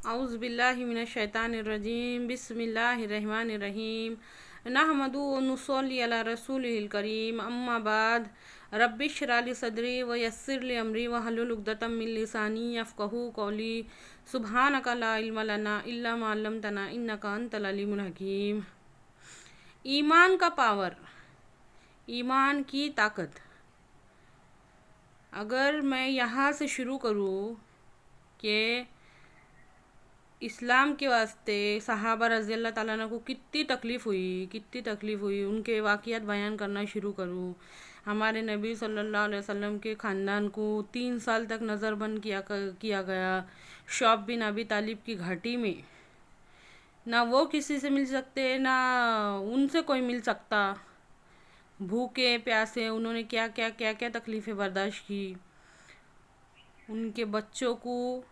اعوذ باللہ من الشیطان الرجیم بسم اللہ الرحمن الرحیم نحمدہ و نصلی علی رسولہ الکریم اما بعد رب اشرح لی صدری ویسر لی امری واحلل عقدۃ من لسانی یفقہوا قولی سبحانک لا علم لنا الا ما علمتنا انک انت العلیم الحکیم۔ ایمان کا پاور، ایمان کی طاقت۔ اگر میں یہاں سے شروع کروں کہ اسلام کے واسطے صحابہ رضی اللہ تعالیٰ عنہ کو کتنی تکلیف ہوئی، ان کے واقعات بیان کرنا شروع کروں۔ ہمارے نبی صلی اللہ علیہ وسلم کے خاندان کو 3 سال تک نظر بند کیا گیا شعب بن ابی طالب کی گھاٹی میں۔ نہ وہ کسی سے مل سکتے، نہ ان سے کوئی مل سکتا۔ بھوکے پیاسے انہوں نے کیا تکلیفیں برداشت کی۔ ان کے بچوں کو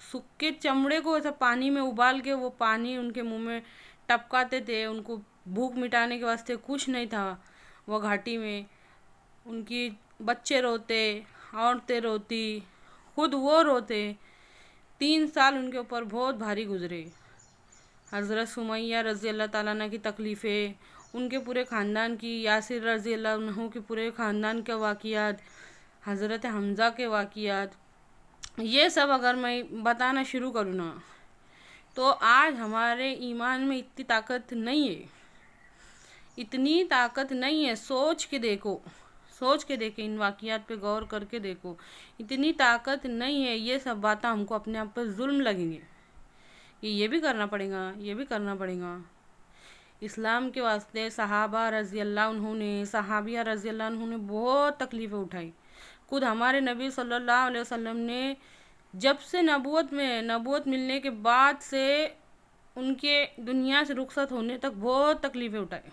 سکے چمڑے کو ایسا پانی میں ابال کے وہ پانی ان کے منہ میں ٹپکاتے تھے۔ ان کو بھوک مٹانے کے واسطے کچھ نہیں تھا وہ گھاٹی میں۔ ان کی بچے روتے، عورتیں روتی، خود وہ روتے۔ 3 سال ان کے اوپر بہت بھاری گزرے۔ حضرت سمیہ رضی اللہ تعالیٰ عنہ کی تکلیفیں، ان کے پورے خاندان کی، یاسر رضی اللہ عنہ کے پورے خاندان کے واقعات، حضرت حمزہ کے واقعات، یہ سب اگر میں بتانا شروع کروں نا تو آج ہمارے ایمان میں اتنی طاقت نہیں ہے۔ سوچ کے دیکھو، ان واقعات پہ غور کر کے دیکھو، اتنی طاقت نہیں ہے۔ یہ سب باتیں ہم کو اپنے آپ پر ظلم لگیں گے کہ یہ بھی کرنا پڑے گا۔ اسلام کے واسطے صحابہ رضی اللہ عنہ نے، صحابیہ رضی اللہ عنہ نے بہت تکلیفیں اٹھائی۔ خود ہمارے نبی صلی اللہ علیہ وسلم نے جب سے نبوت ملنے کے بعد سے ان کے دنیا سے رخصت ہونے تک بہت تکلیفیں اٹھائی،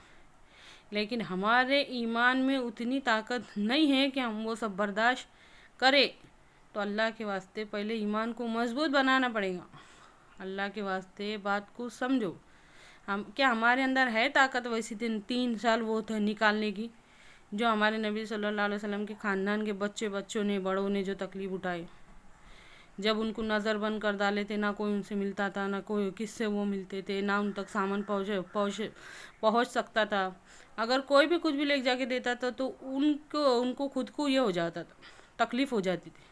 لیکن ہمارے ایمان میں اتنی طاقت نہیں ہے کہ ہم وہ سب برداشت کریں۔ تو اللہ کے واسطے پہلے ایمان کو مضبوط بنانا پڑے گا۔ اللہ کے واسطے بات کو سمجھو۔ کیا ہمارے اندر ہے طاقت ویسی 3 سال وہ تھے نکالنے کی، جو ہمارے نبی صلی اللہ علیہ وسلم کے خاندان کے بچوں نے، بڑوں نے جو تکلیف اٹھائے؟ جب ان کو نظر بند کر ڈالے تھے، نہ کوئی ان سے ملتا تھا، نہ کوئی کس سے وہ ملتے تھے، نہ ان تک سامان پہنچ سکتا تھا۔ اگر کوئی بھی کچھ بھی لے جا کے دیتا تھا تو ان کو خود کو یہ ہو جاتا تھا، تکلیف ہو جاتی تھی۔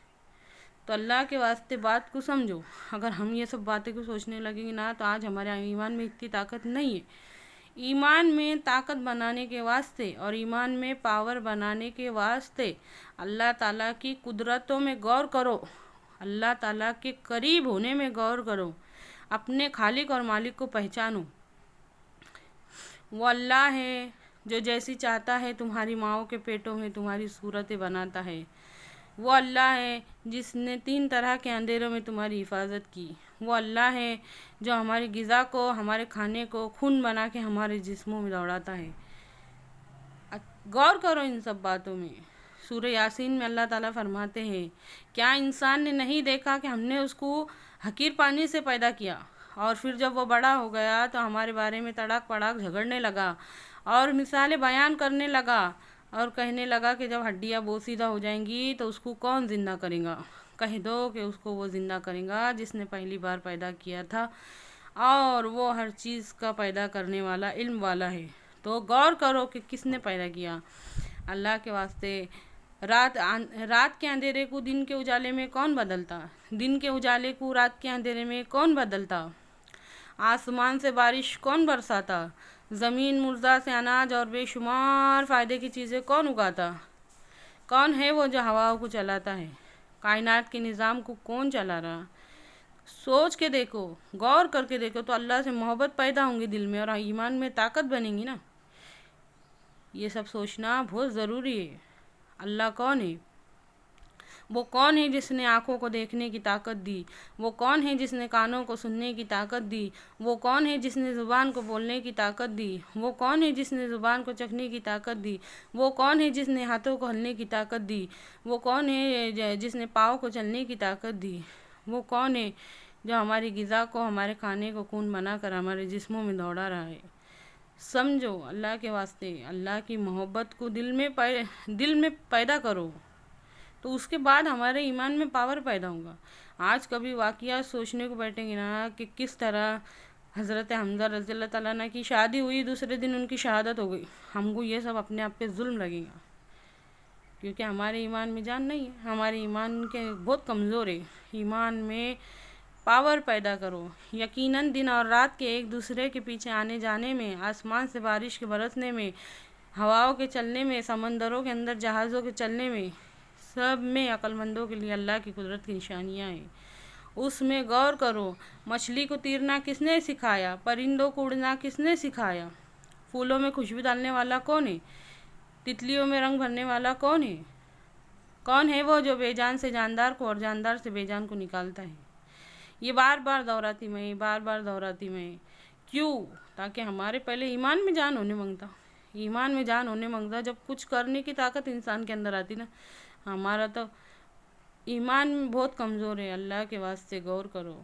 تو اللہ کے واسطے بات کو سمجھو۔ اگر ہم یہ سب باتیں کو سوچنے لگیں گے نا تو آج ہمارے ایمان میں اتنی طاقت نہیں ہے۔ ایمان میں طاقت بنانے کے واسطے اور ایمان میں پاور بنانے کے واسطے اللہ تعالیٰ کی قدرتوں میں غور کرو، اللہ تعالیٰ کے قریب ہونے میں غور کرو، اپنے خالق اور مالک کو پہچانو۔ وہ اللہ ہے جو جیسی چاہتا ہے تمہاری ماؤں کے پیٹوں میں تمہاری صورتیں بناتا ہے۔ وہ اللہ ہے جس نے 3 طرح کے اندھیروں میں تمہاری حفاظت کی۔ وہ اللہ ہے جو ہماری غذا کو، ہمارے کھانے کو خون بنا کے ہمارے جسموں میں دوڑاتا ہے۔ غور کرو ان سب باتوں میں۔ سورہ یاسین میں اللہ تعالیٰ فرماتے ہیں، کیا انسان نے نہیں دیکھا کہ ہم نے اس کو حقیر پانی سے پیدا کیا، اور پھر جب وہ بڑا ہو گیا تو ہمارے بارے میں تڑاک پڑاک جھگڑنے لگا اور مثالیں بیان کرنے لگا اور کہنے لگا کہ جب ہڈیاں بوسیدہ ہو جائیں گی تو اس کو کون زندہ کرے گا؟ کہہ دو کہ اس کو وہ زندہ کرے گا جس نے پہلی بار پیدا کیا تھا، اور وہ ہر چیز کا پیدا کرنے والا، علم والا ہے۔ تو غور کرو کہ کس نے پیدا کیا۔ اللہ کے واسطے رات کے اندھیرے کو دن کے اجالے میں کون بدلتا؟ دن کے اجالے کو رات کے اندھیرے میں کون بدلتا؟ آسمان سے بارش کون برساتا؟ زمین مرزا سے اناج اور بے شمار فائدے کی چیزیں کون اگاتا؟ کون ہے وہ جو ہواؤں کو چلاتا ہے؟ کائنات کے نظام کو کون چلا رہا؟ سوچ کے دیکھو، غور کر کے دیکھو، تو اللہ سے محبت پیدا ہوں گی دل میں، اور ایمان میں طاقت بنے گی نا۔ یہ سب سوچنا بہت ضروری ہے۔ اللہ کون ہے؟ وہ کون ہے جس نے آنکھوں کو دیکھنے کی طاقت دی؟ وہ کون ہے جس نے کانوں کو سننے کی طاقت دی؟ وہ کون ہے جس نے زبان کو بولنے کی طاقت دی؟ وہ کون ہے جس نے زبان کو چکھنے کی طاقت دی؟ وہ کون ہے جس نے ہاتھوں کو ہلنے کی طاقت دی؟ وہ کون ہے جس نے پاؤں کو چلنے کی طاقت دی؟ وہ کون ہے جو ہماری غذا کو، ہمارے کھانے کو خون بنا کر ہمارے جسموں میں دوڑا رہا ہے؟ سمجھو اللہ کے واسطے، اللہ کی محبت کو دل میں پیدا کرو۔ تو اس کے بعد ہمارے ایمان میں پاور پیدا ہوگا۔ آج کبھی واقعات سوچنے کو بیٹھیں گے نا کہ کس طرح حضرت حمزہ رضی اللہ تعالیٰ عنہ کی شادی ہوئی، دوسرے دن ان کی شہادت ہو گئی، ہم کو یہ سب اپنے آپ پہ ظلم لگے گا، کیونکہ ہمارے ایمان میں جان نہیں ہے، ہمارے ایمان کے بہت کمزور ہے۔ ایمان میں پاور پیدا کرو۔ یقیناً دن اور رات کے ایک دوسرے کے پیچھے آنے جانے میں، آسمان سے بارش کے برسنے میں، ہواؤں کے چلنے میں، سمندروں کے اندر جہازوں کے چلنے میں، سب میں عقل مندوں کے لیے اللہ کی قدرت کی نشانیاں ہیں۔ اس میں غور کرو، مچھلی کو تیرنا کس نے سکھایا؟ پرندوں کو اڑنا کس نے سکھایا؟ پھولوں میں خوشبو ڈالنے والا کون ہے؟ تتلیوں میں رنگ بھرنے والا کون ہے؟ کون ہے وہ جو بے جان سے جاندار کو اور جاندار سے بے جان کو نکالتا ہے؟ یہ بار بار دہراتی میں کیوں؟ تاکہ ہمارے پہلے ایمان میں جان ہونے مانگتا، ایمان میں جان ہونے مانگتا، جب کچھ کرنے کی طاقت انسان کے اندر آتی نا۔ ہمارا تو ایمان بہت کمزور ہے۔ اللہ کے واسطے غور کرو،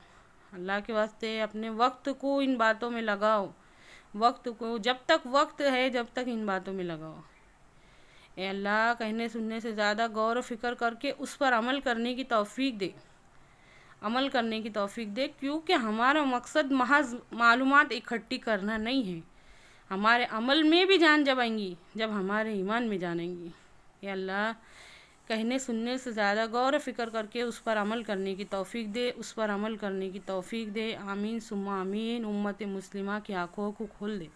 اللہ کے واسطے اپنے وقت کو ان باتوں میں لگاؤ، وقت کو جب تک وقت ہے جب تک ان باتوں میں لگاؤ۔ اے اللہ، کہنے سننے سے زیادہ غور و فکر کر کے اس پر عمل کرنے کی توفیق دے، عمل کرنے کی توفیق دے، کیونکہ ہمارا مقصد محض معلومات اکٹھی کرنا نہیں ہے، ہمارے عمل میں بھی جان جب آئیں گی جب ہمارے ایمان میں جان آئیں گی۔ اے اللہ، کہنے سننے سے زیادہ غور و فکر کر کے اس پر عمل کرنے کی توفیق دے، اس پر عمل کرنے کی توفیق دے۔ آمین ثم آمین۔ امت مسلمہ کی آنکھوں کو کھول دے۔